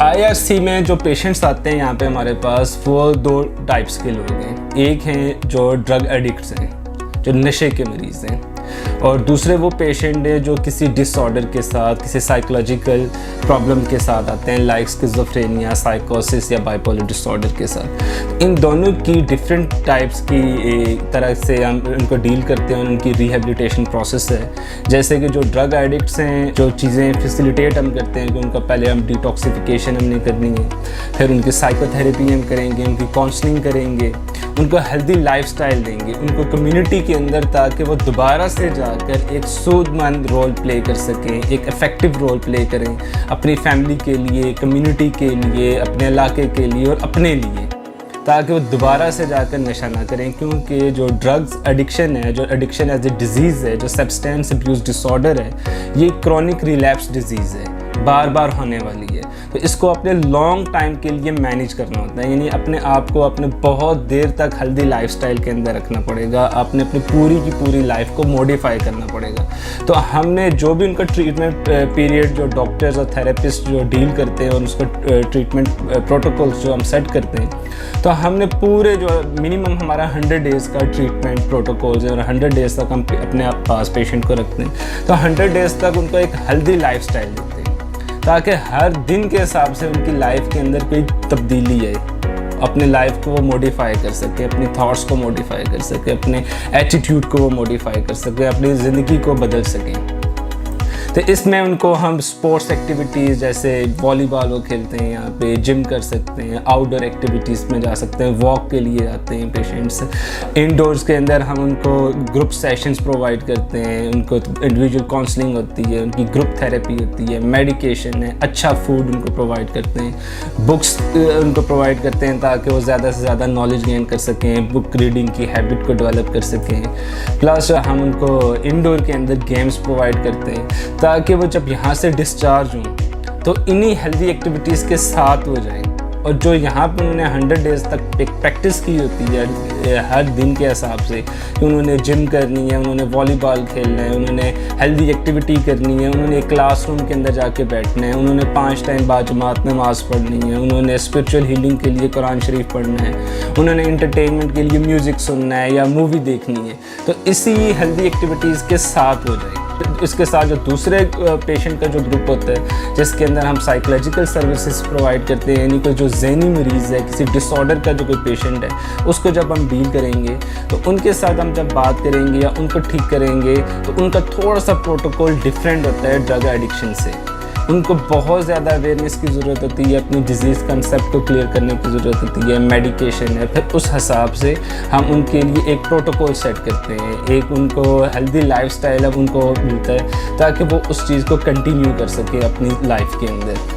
IRC में जो patients आते हैं यहाँ पे हमारे पास, वो 2 टाइप्स के लोग हैं। एक हैं जो ड्रग एडिक्ट्स हैं, जो नशे के मरीज़ हैं, और दूसरे वो पेशेंट हैं जो किसी डिसऑर्डर के साथ, किसी साइकोलॉजिकल प्रॉब्लम के साथ आते हैं, लाइक स्किज़ोफ्रेनिया, साइकोसिस या बाइपोलर डिसऑर्डर के साथ। इन दोनों की डिफरेंट टाइप्स की तरह से हम उनको डील करते हैं और उनकी रिहेबिलिटेशन प्रोसेस है। जैसे कि जो ड्रग एडिक्ट्स हैं, जो चीज़ें फैसिलिटेट हम करते हैं कि उनका पहले हम डिटॉक्सिफिकेशन हमने करनी है, फिर उनकी साइकोथेरेपी हम करेंगे, उनकी काउंसलिंग करेंगे, उनको हेल्दी लाइफस्टाइल देंगे, उनको कम्युनिटी के अंदर, ताकि वो दोबारा से जाकर एक सूदमंद रोल प्ले कर सकें, एक इफ़ेक्टिव रोल प्ले करें अपनी फैमिली के लिए, कम्युनिटी के लिए, अपने इलाके के लिए और अपने लिए, ताकि वो दोबारा से जाकर नशा ना करें। क्योंकि जो ड्रग्स एडिक्शन है, जो एडिक्शन एज ए डिज़ीज़ है, जो सब्सटेंस अब्यूज़ डिसऑर्डर है, ये क्रॉनिक रिलैप्स डिज़ीज़ है, बार बार होने वाली है। तो इसको अपने लॉन्ग टाइम के लिए मैनेज करना होता है, यानी अपने आप को अपने बहुत देर तक हेल्दी लाइफस्टाइल के अंदर रखना पड़ेगा, आपने अपनी पूरी की पूरी लाइफ को मॉडिफाई करना पड़ेगा। तो हमने जो भी उनका ट्रीटमेंट पीरियड, जो डॉक्टर्स और थेरेपिस्ट जो डील करते हैं और उसको ट्रीटमेंट प्रोटोकॉल्स जो हम सेट करते हैं, तो हमने पूरे जो मिनिमम हमारा 100 डेज़ का ट्रीटमेंट प्रोटोकॉल्स है और 100 डेज़ तक हम अपने पास पेशेंट को रखते हैं। तो 100 डेज़ तक उनको एक हेल्दी लाइफस्टाइल देते हैं, ताकि हर दिन के हिसाब से उनकी लाइफ के अंदर कोई तब्दीली आए, अपने लाइफ को वो मॉडिफाई कर सके, अपने थॉट्स को मॉडिफाई कर सके, अपने एटीट्यूड को वो मॉडिफाई कर सके, अपनी ज़िंदगी को बदल सकें। तो इसमें उनको हम स्पोर्ट्स एक्टिविटीज़ जैसे वॉलीबॉल वो खेलते हैं, यहाँ पे जिम कर सकते हैं, आउटडोर एक्टिविटीज़ में जा सकते हैं, वॉक के लिए जाते हैं पेशेंट्स। इंडोर्स के अंदर हम उनको ग्रुप सेशंस प्रोवाइड करते हैं, उनको इंडिविजुअल काउंसलिंग होती है, उनकी ग्रुप थेरेपी होती है, मेडिकेशन है, अच्छा फूड उनको प्रोवाइड करते हैं, बुक्स उनको प्रोवाइड करते हैं ताकि वो ज़्यादा से ज़्यादा नॉलेज गेन कर सकें, बुक रीडिंग की हैबिट को डेवलप कर सकें। प्लस हम उनको इंडोर के अंदर गेम्स प्रोवाइड करते हैं ताकि वो जब यहाँ से डिस्चार्ज हों तो इन्हीं हेल्दी एक्टिविटीज़ के साथ हो जाएं। और जो यहाँ पर उन्होंने 100 डेज़ तक एक प्रैक्टिस की होती है हर दिन के हिसाब से, कि उन्होंने जिम करनी है, उन्होंने वॉलीबॉल खेलना है, उन्होंने हेल्दी एक्टिविटी करनी है, उन्होंने क्लासरूम के अंदर जाके बैठना है, उन्होंने 5 टाइम बाजमात नमाज़ पढ़नी है, उन्होंने स्पिरिचुअल हीलिंग के लिए कुरान शरीफ पढ़ना है, उन्होंने इंटरटेनमेंट के लिए म्यूज़िक सुनना है या मूवी देखनी है, तो इसी हेल्दी एक्टिविटीज़ के साथ हो जाए। इसके साथ जो दूसरे पेशेंट का जो ग्रुप होता है, जिसके अंदर हम साइकोलॉजिकल सर्विसेज प्रोवाइड करते हैं, यानी कि जो ज़हनी मरीज़ है, किसी डिसऑर्डर का जो कोई पेशेंट है, उसको जब हम डील करेंगे तो उनके साथ हम जब बात करेंगे या उनको ठीक करेंगे तो उनका थोड़ा सा प्रोटोकॉल डिफरेंट होता है ड्रग एडिक्शन से। उनको बहुत ज़्यादा अवेयरनेस की ज़रूरत होती है, अपनी डिज़ीज़ कंसेप्ट को क्लियर करने की ज़रूरत होती है, मेडिकेशन है, फिर उस हिसाब से हम उनके लिए एक प्रोटोकॉल सेट करते हैं, एक उनको हेल्दी लाइफस्टाइल अब उनको मिलता है ताकि वो उस चीज़ को कंटिन्यू कर सके अपनी लाइफ के अंदर।